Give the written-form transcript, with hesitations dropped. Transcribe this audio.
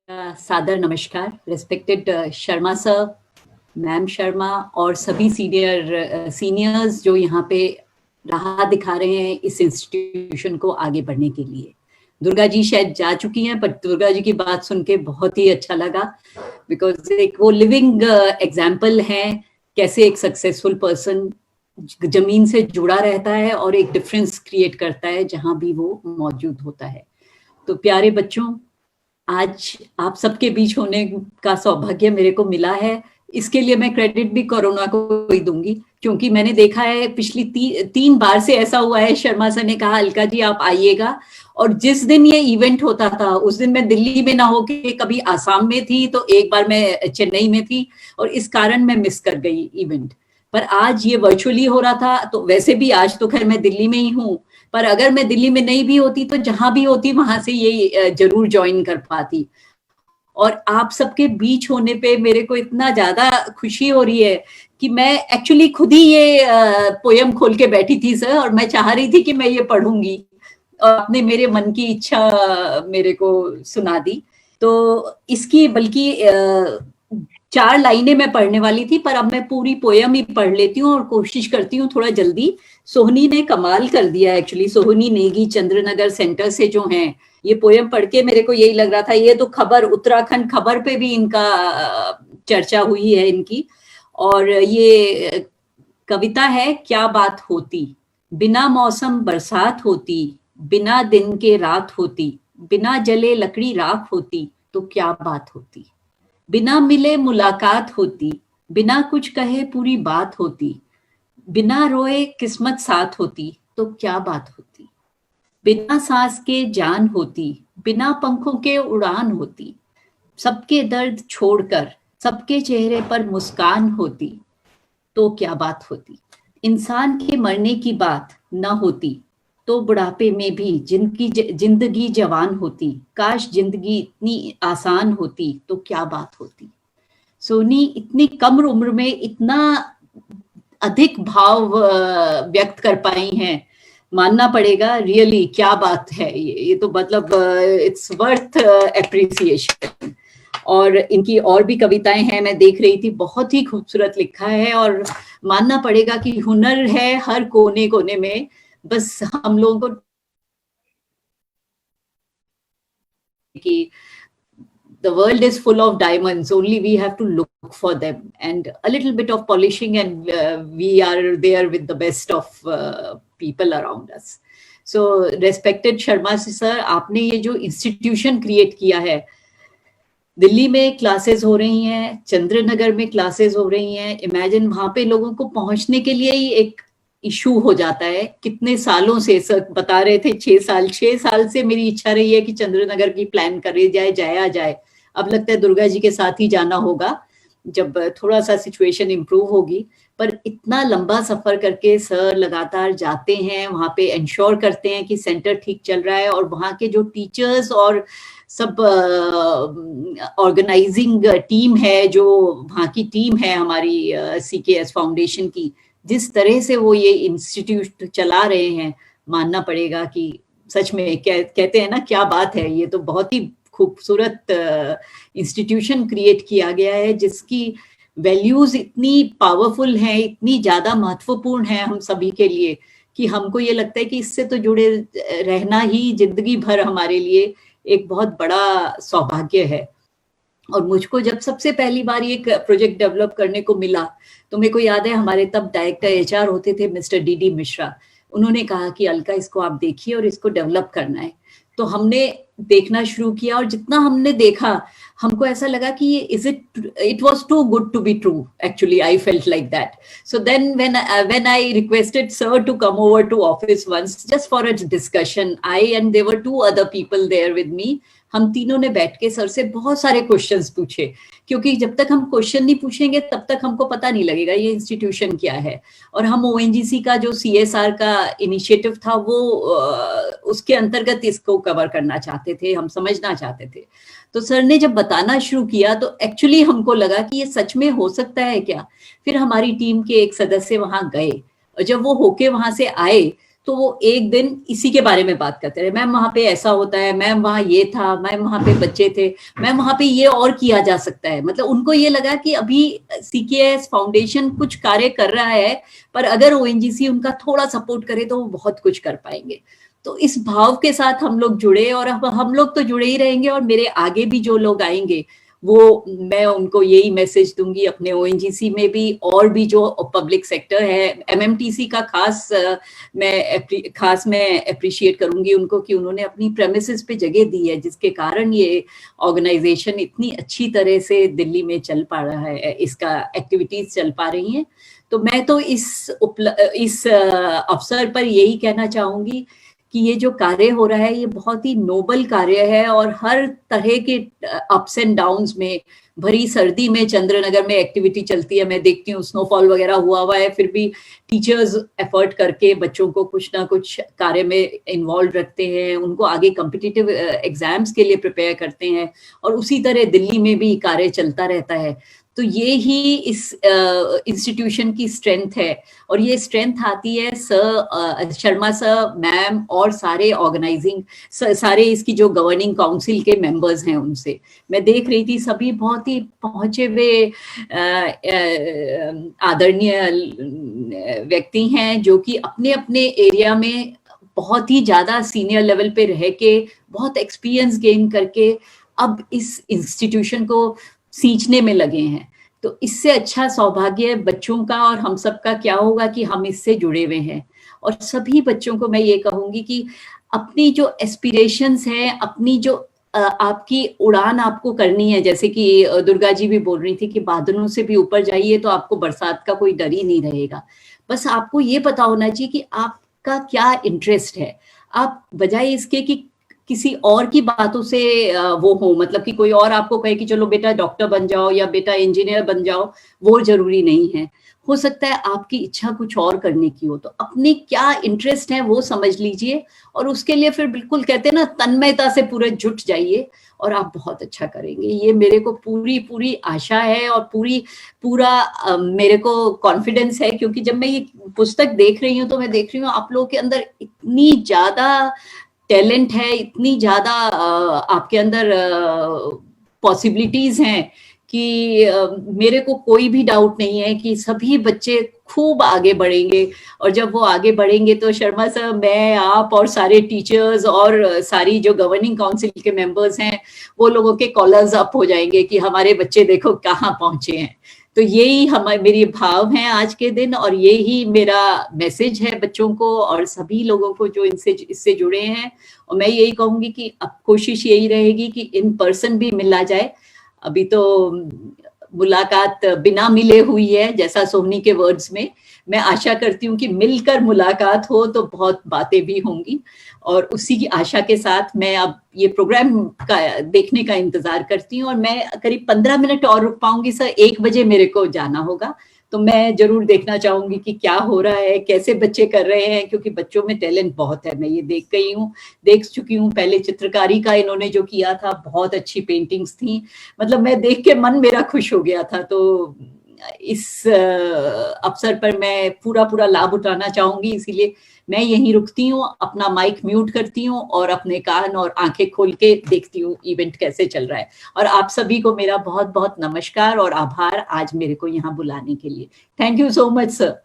सादर नमस्कार। Respected Sharma sir, ma'am Sharma और सभी सीनियर्स जो यहाँ पे राह दिखा रहे हैं इस इंस्टीट्यूशन को आगे बढ़ने के लिए। दुर्गा जी शायद जा चुकी हैं, पर दुर्गा जी की बात सुन के बहुत ही अच्छा लगा, बिकॉज एक वो लिविंग एग्जाम्पल है कैसे एक सक्सेसफुल पर्सन जमीन से जुड़ा रहता है और एक डिफरेंस क्रिएट करता है जहां भी वो मौजूद होता है। तो प्यारे बच्चों, आज आप सबके बीच होने का सौभाग्य मेरे को मिला है। इसके लिए मैं क्रेडिट भी कोरोना को ही दूंगी, क्योंकि मैंने देखा है पिछली 3 बार से ऐसा हुआ है। शर्मा सर ने कहा अलका जी आप आइएगा, और जिस दिन ये इवेंट होता था उस दिन मैं दिल्ली में ना होके कभी आसाम में थी, तो एक बार मैं चेन्नई में थी, और इस कारण मैं मिस कर गई इवेंट। पर आज ये वर्चुअली हो रहा था, तो वैसे भी आज तो खैर मैं दिल्ली में ही हूँ, पर अगर मैं दिल्ली में नहीं भी होती तो जहां भी होती वहां से ये जरूर ज्वाइन कर पाती। और आप सबके बीच होने पे मेरे को इतना ज्यादा खुशी हो रही है कि मैं एक्चुअली खुद ही ये पोयम खोल के बैठी थी सर, और मैं चाह रही थी कि मैं ये पढ़ूंगी, और आपने मेरे मन की इच्छा मेरे को सुना दी। तो इसकी बल्कि 4 लाइनें मैं पढ़ने वाली थी, पर अब मैं पूरी पोयम ही पढ़ लेती हूँ और कोशिश करती हूँ थोड़ा जल्दी। सोहनी ने कमाल कर दिया एक्चुअली, सोहनी नेगी चंद्रनगर सेंटर से जो हैं, ये पोयम पढ़ के मेरे को यही लग रहा था ये तो खबर उत्तराखंड खबर पे भी इनका चर्चा हुई है इनकी। और ये कविता है, क्या बात होती, बिना मौसम बरसात होती, बिना दिन के रात होती, बिना जले लकड़ी राख होती तो क्या बात होती, बिना मिले मुलाकात होती, बिना कुछ कहे पूरी बात होती, बिना रोए किस्मत साथ होती तो क्या बात होती, बिना सांस के जान होती, बिना पंखों के उड़ान होती, सबके दर्द छोड़कर सबके चेहरे पर मुस्कान होती तो क्या बात होती, इंसान के मरने की बात न होती तो बुढ़ापे में भी जिंदगी जवान होती, काश जिंदगी इतनी आसान होती तो क्या बात होती। सोनी इतनी कम उम्र में इतना अधिक भाव व्यक्त कर पाई हैं, मानना पड़ेगा रियली क्या बात है। ये तो मतलब इट्स वर्थ एप्रिसिएशन। और इनकी और भी कविताएं हैं, मैं देख रही थी, बहुत ही खूबसूरत लिखा है, और मानना पड़ेगा कि हुनर है हर कोने कोने में, बस हम लोगों को कि the world is full of diamonds, only we have to look for them and a little bit of polishing, and we are there with the best of people around us. So respected Sharma sir, आपने ये जो institution create किया है, दिल्ली में classes हो रही हैं, चंद्रनगर में क्लासेस हो रही हैं, इमेजिन वहां पे लोगों को पहुंचने के लिए ही एक इशू हो जाता है। कितने सालों से सर बता रहे थे, 6 साल से मेरी इच्छा रही है कि चंद्रनगर की प्लान करे जाया जाए। अब लगता है दुर्गा जी के साथ ही जाना होगा जब थोड़ा सा सिचुएशन इम्प्रूव होगी। पर इतना लंबा सफर करके सर लगातार जाते हैं वहां पे, इंश्योर करते हैं कि सेंटर ठीक चल रहा है, और वहां के जो टीचर्स और सब ऑर्गेनाइजिंग टीम है, जो वहाँ की टीम है हमारी CKS फाउंडेशन की, जिस तरह से वो ये इंस्टीट्यूट चला रहे हैं, मानना पड़ेगा कि सच में कहते हैं ना क्या बात है। ये तो बहुत ही खूबसूरत इंस्टीट्यूशन क्रिएट किया गया है, जिसकी वैल्यूज इतनी पावरफुल हैं, इतनी ज्यादा महत्वपूर्ण है हम सभी के लिए, कि हमको ये लगता है कि इससे तो जुड़े रहना ही जिंदगी भर हमारे लिए एक बहुत बड़ा सौभाग्य है। और मुझको जब सबसे पहली बार ये प्रोजेक्ट डेवलप करने को मिला, तो मेरे को याद है हमारे तब डायरेक्टर HR होते थे मिस्टर DD मिश्रा। उन्होंने कहा कि अलका इसको आप देखिए और इसको डेवलप करना है। तो हमने देखना शुरू किया, और जितना हमने देखा हमको ऐसा लगा कि ये it was too good to be true. Actually, I felt like that. So then when I requested sir to come over to office once just for a discussion, and there were 2 other people there with me. हम तीनों ने बैठ के sir से बहुत सारे questions पूछे, क्योंकि जब तक हम क्वेश्चन नहीं पूछेंगे तब तक हमको पता नहीं लगेगा ये इंस्टीट्यूशन क्या है। और हम ONGC का जो CSR का इनिशिएटिव था, वो उसके अंतर्गत इसको कवर करना चाहते थे, हम समझना चाहते थे। तो सर ने जब बताना शुरू किया तो एक्चुअली हमको लगा कि ये सच में हो सकता है क्या। फिर हमारी टीम के एक सदस्य वहां गए, और जब वो होके वहां से आए तो वो एक दिन इसी के बारे में बात करते रहे, मैम वहां पे ऐसा होता है, मैम वहां ये था, मैम वहां पे बच्चे थे, मैम वहां पे ये और किया जा सकता है। मतलब उनको ये लगा कि अभी सीकेएस फाउंडेशन कुछ कार्य कर रहा है, पर अगर ओएनजीसी उनका थोड़ा सपोर्ट करे तो वो बहुत कुछ कर पाएंगे। तो इस भाव के साथ हम लोग जुड़े, और अब हम लोग तो जुड़े ही रहेंगे, और मेरे आगे भी जो लोग आएंगे वो मैं उनको यही मैसेज दूंगी अपने ओएनजीसी में भी, और भी जो पब्लिक सेक्टर है, एमएमटीसी का खास मैं अप्रिशिएट करूंगी उनको कि उन्होंने अपनी प्रेमिसेस पे जगह दी है, जिसके कारण ये ऑर्गेनाइजेशन इतनी अच्छी तरह से दिल्ली में चल पा रहा है, इसका एक्टिविटीज चल पा रही हैं। तो मैं तो इस अवसर पर यही कहना चाहूंगी कि ये जो कार्य हो रहा है ये बहुत ही नोबल कार्य है, और हर तरह के अप्स एंड डाउन्स में, भरी सर्दी में चंद्रनगर में एक्टिविटी चलती है, मैं देखती हूँ स्नोफॉल वगैरह हुआ है, फिर भी टीचर्स एफर्ट करके बच्चों को कुछ ना कुछ कार्य में इन्वॉल्व रखते हैं, उनको आगे कॉम्पिटिटिव एग्जाम्स के लिए प्रिपेयर करते हैं, और उसी तरह दिल्ली में भी कार्य चलता रहता है। तो ये ही इस इंस्टीट्यूशन की स्ट्रेंथ है, और ये स्ट्रेंथ आती है शर्मा सर, मैम और सारे ऑर्गेनाइजिंग, सारे इसकी जो गवर्निंग काउंसिल के मेंबर्स हैं उनसे। मैं देख रही थी सभी बहुत ही पहुंचे हुए आदरणीय व्यक्ति हैं, जो कि अपने अपने एरिया में बहुत ही ज्यादा सीनियर लेवल पे रह के, बहुत एक्सपीरियंस गेन करके अब इस इंस्टीट्यूशन को सींचने में लगे हैं। तो इससे अच्छा सौभाग्य बच्चों का और हम सबका क्या होगा कि हम इससे जुड़े हुए हैं। और सभी बच्चों को मैं ये कहूंगी कि अपनी जो एस्पिरेशंस हैं, अपनी जो आपकी उड़ान आपको करनी है, जैसे कि दुर्गा जी भी बोल रही थी कि बादलों से भी ऊपर जाइए तो आपको बरसात का कोई डर ही नहीं रहेगा। बस आपको ये पता होना चाहिए कि आपका क्या इंटरेस्ट है। आप बजाय इसके कि किसी और की बातों से वो हो, मतलब कि कोई और आपको कहे कि चलो बेटा डॉक्टर बन जाओ या बेटा इंजीनियर बन जाओ, वो जरूरी नहीं है। हो सकता है आपकी इच्छा कुछ और करने की हो, तो अपने क्या इंटरेस्ट है वो समझ लीजिए, और उसके लिए फिर बिल्कुल कहते हैं ना, तन्मयता से पूरे जुट जाइए, और आप बहुत अच्छा करेंगे। ये मेरे को पूरी पूरी आशा है, और पूरा मेरे को कॉन्फिडेंस है, क्योंकि जब मैं ये पुस्तक देख रही हूँ तो मैं देख रही हूँ आप लोगों के अंदर इतनी ज्यादा टैलेंट है, इतनी ज्यादा आपके अंदर पॉसिबिलिटीज हैं कि मेरे को कोई भी डाउट नहीं है कि सभी बच्चे खूब आगे बढ़ेंगे। और जब वो आगे बढ़ेंगे तो शर्मा सर, मैं, आप और सारे टीचर्स और सारी जो गवर्निंग काउंसिल के मेंबर्स हैं, वो लोगों के कॉलर्स अप हो जाएंगे कि हमारे बच्चे देखो कहाँ पहुंचे हैं। तो यही मेरी भाव हैं आज के दिन, और यही मेरा मैसेज है बच्चों को और सभी लोगों को जो इससे जुड़े हैं। और मैं यही कहूंगी कि अब कोशिश यही रहेगी कि इन पर्सन भी मिला जाए। अभी तो मुलाकात बिना मिले हुई है, जैसा सोहनी के वर्ड्स में। मैं आशा करती हूँ कि मिलकर मुलाकात हो तो बहुत बातें भी होंगी, और उसी की आशा के साथ मैं अब ये प्रोग्राम का देखने का इंतजार करती हूँ। और मैं करीब 15 मिनट और रुक पाऊंगी सर, 1 बजे मेरे को जाना होगा, तो मैं जरूर देखना चाहूंगी कि क्या हो रहा है, कैसे बच्चे कर रहे हैं, क्योंकि बच्चों में टैलेंट बहुत है। मैं ये देख चुकी हूँ। पहले चित्रकारी का इन्होंने जो किया था, बहुत अच्छी पेंटिंग्स थी, मतलब मैं देख के मन मेरा खुश हो गया था। तो इस अवसर पर मैं पूरा लाभ उठाना चाहूंगी, इसीलिए मैं यहीं रुकती हूँ, अपना माइक म्यूट करती हूँ और अपने कान और आंखें खोल के देखती हूँ इवेंट कैसे चल रहा है। और आप सभी को मेरा बहुत बहुत नमस्कार और आभार आज मेरे को यहाँ बुलाने के लिए। Thank you so much sir.